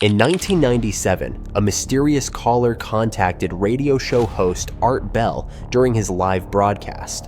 In 1997, a mysterious caller contacted radio show host Art Bell during his live broadcast.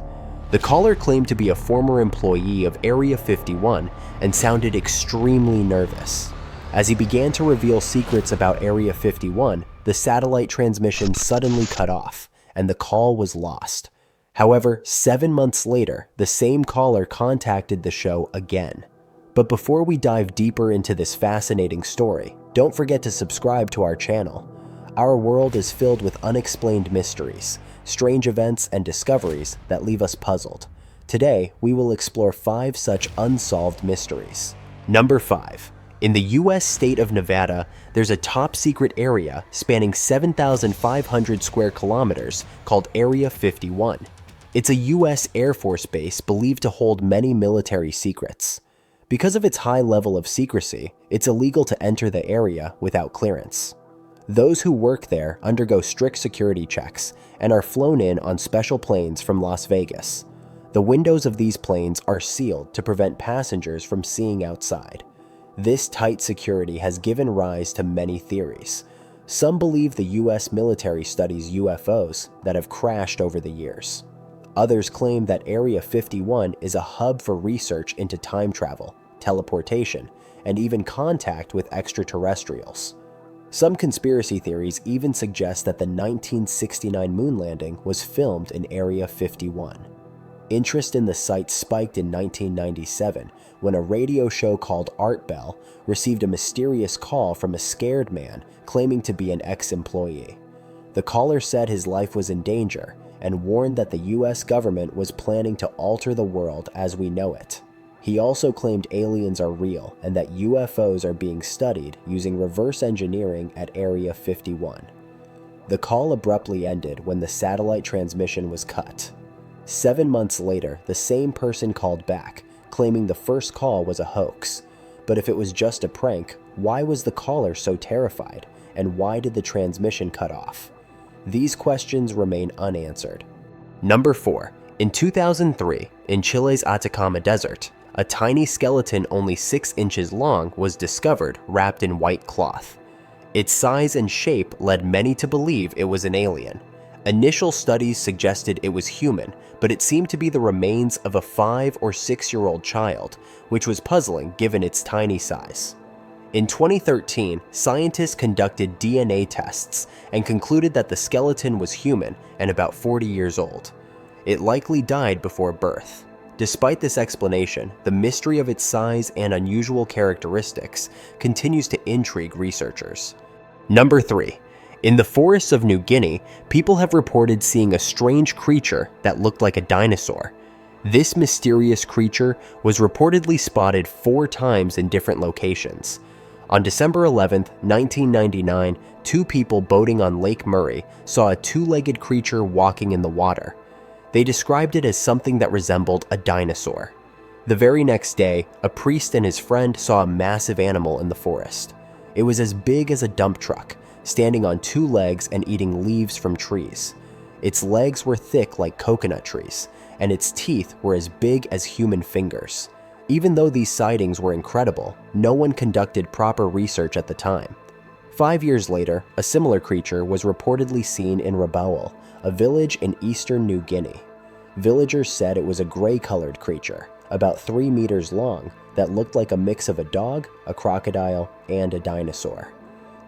The caller claimed to be a former employee of Area 51 and sounded extremely nervous. As he began to reveal secrets about Area 51, the satellite transmission suddenly cut off, and the call was lost. However, 7 months later, the same caller contacted the show again. But before we dive deeper into this fascinating story, don't forget to subscribe to our channel. Our world is filled with unexplained mysteries, strange events, and discoveries that leave us puzzled. Today, we will explore 5 such unsolved mysteries. Number 5. In the US state of Nevada, there's a top-secret area spanning 7,500 square kilometers called Area 51. It's a US Air Force base believed to hold many military secrets. Because of its high level of secrecy, it's illegal to enter the area without clearance. Those who work there undergo strict security checks and are flown in on special planes from Las Vegas. The windows of these planes are sealed to prevent passengers from seeing outside. This tight security has given rise to many theories. Some believe the US military studies UFOs that have crashed over the years. Others claim that Area 51 is a hub for research into time travel, teleportation, and even contact with extraterrestrials. Some conspiracy theories even suggest that the 1969 moon landing was filmed in Area 51. Interest in the site spiked in 1997 when a radio show called Art Bell received a mysterious call from a scared man claiming to be an ex-employee. The caller said his life was in danger and warned that the US government was planning to alter the world as we know it. He also claimed aliens are real and that UFOs are being studied using reverse engineering at Area 51. The call abruptly ended when the satellite transmission was cut. 7 months later, the same person called back, claiming the first call was a hoax. But if it was just a prank, why was the caller so terrified, and why did the transmission cut off? These questions remain unanswered. Number 4. In 2003, in Chile's Atacama Desert, a tiny skeleton only 6 inches long was discovered wrapped in white cloth. Its size and shape led many to believe it was an alien. Initial studies suggested it was human, but it seemed to be the remains of a 5 or 6-year-old child, which was puzzling given its tiny size. In 2013, scientists conducted DNA tests and concluded that the skeleton was human and about 40 years old. It likely died before birth. Despite this explanation, the mystery of its size and unusual characteristics continues to intrigue researchers. Number 3. In the forests of New Guinea, people have reported seeing a strange creature that looked like a dinosaur. This mysterious creature was reportedly spotted 4 times in different locations. On December 11, 1999, 2 people boating on Lake Murray saw a 2-legged creature walking in the water. They described it as something that resembled a dinosaur. The very next day, a priest and his friend saw a massive animal in the forest. It was as big as a dump truck, standing on 2 legs and eating leaves from trees. Its legs were thick like coconut trees, and its teeth were as big as human fingers. Even though these sightings were incredible, no one conducted proper research at the time. 5 years later, a similar creature was reportedly seen in Rabaul, a village in eastern New Guinea. Villagers said it was a gray-colored creature, about 3 meters long, that looked like a mix of a dog, a crocodile, and a dinosaur.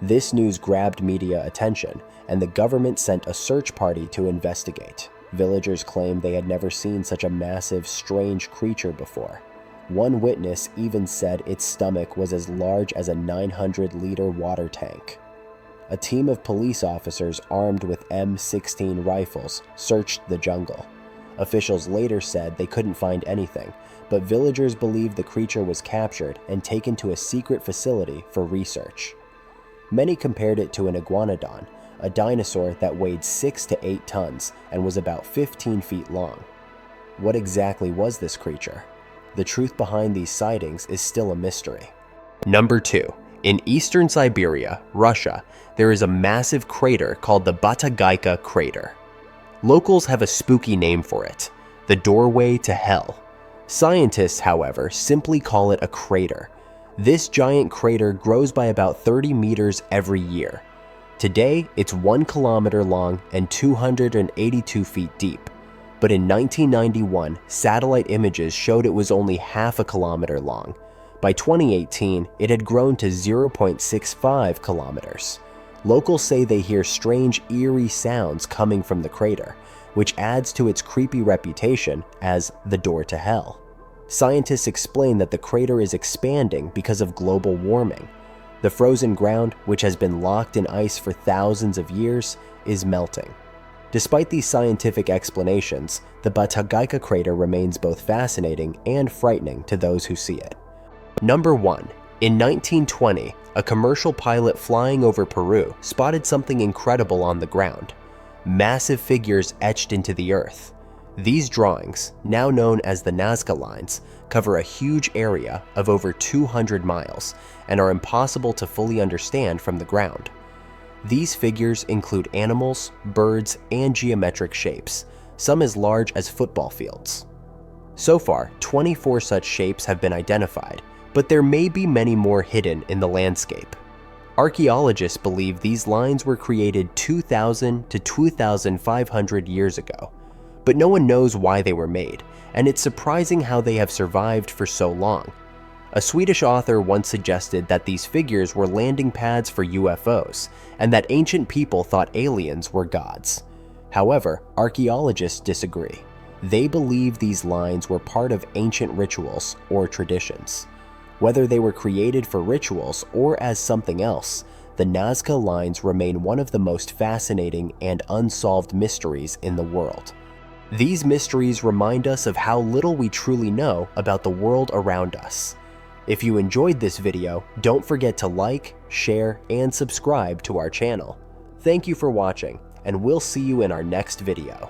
This news grabbed media attention, and the government sent a search party to investigate. Villagers claimed they had never seen such a massive, strange creature before. One witness even said its stomach was as large as a 900-liter water tank. A team of police officers armed with M16 rifles searched the jungle. Officials later said they couldn't find anything, but villagers believed the creature was captured and taken to a secret facility for research. Many compared it to an iguanodon, a dinosaur that weighed 6 to 8 tons and was about 15 feet long. What exactly was this creature? The truth behind these sightings is still a mystery. Number 2. In eastern Siberia, Russia, there is a massive crater called the Batagaika Crater. Locals have a spooky name for it, the doorway to hell. Scientists, however, simply call it a crater. This giant crater grows by about 30 meters every year. Today, it's 1 kilometer long and 282 feet deep. But in 1991, satellite images showed it was only half a kilometer long. By 2018, it had grown to 0.65 kilometers. Locals say they hear strange, eerie sounds coming from the crater, which adds to its creepy reputation as the door to hell. Scientists explain that the crater is expanding because of global warming. The frozen ground, which has been locked in ice for thousands of years, is melting. Despite these scientific explanations, the Batagaika Crater remains both fascinating and frightening to those who see it. Number 1. In 1920, a commercial pilot flying over Peru spotted something incredible on the ground: massive figures etched into the earth. These drawings, now known as the Nazca Lines, cover a huge area of over 200 miles and are impossible to fully understand from the ground. These figures include animals, birds, and geometric shapes, some as large as football fields. So far, 24 such shapes have been identified, but there may be many more hidden in the landscape. Archaeologists believe these lines were created 2,000 to 2,500 years ago, but no one knows why they were made, and it's surprising how they have survived for so long. A Swedish author once suggested that these figures were landing pads for UFOs, and that ancient people thought aliens were gods. However, archaeologists disagree. They believe these lines were part of ancient rituals or traditions. Whether they were created for rituals or as something else, the Nazca Lines remain one of the most fascinating and unsolved mysteries in the world. These mysteries remind us of how little we truly know about the world around us. If you enjoyed this video, don't forget to like, share, and subscribe to our channel. Thank you for watching, and we'll see you in our next video.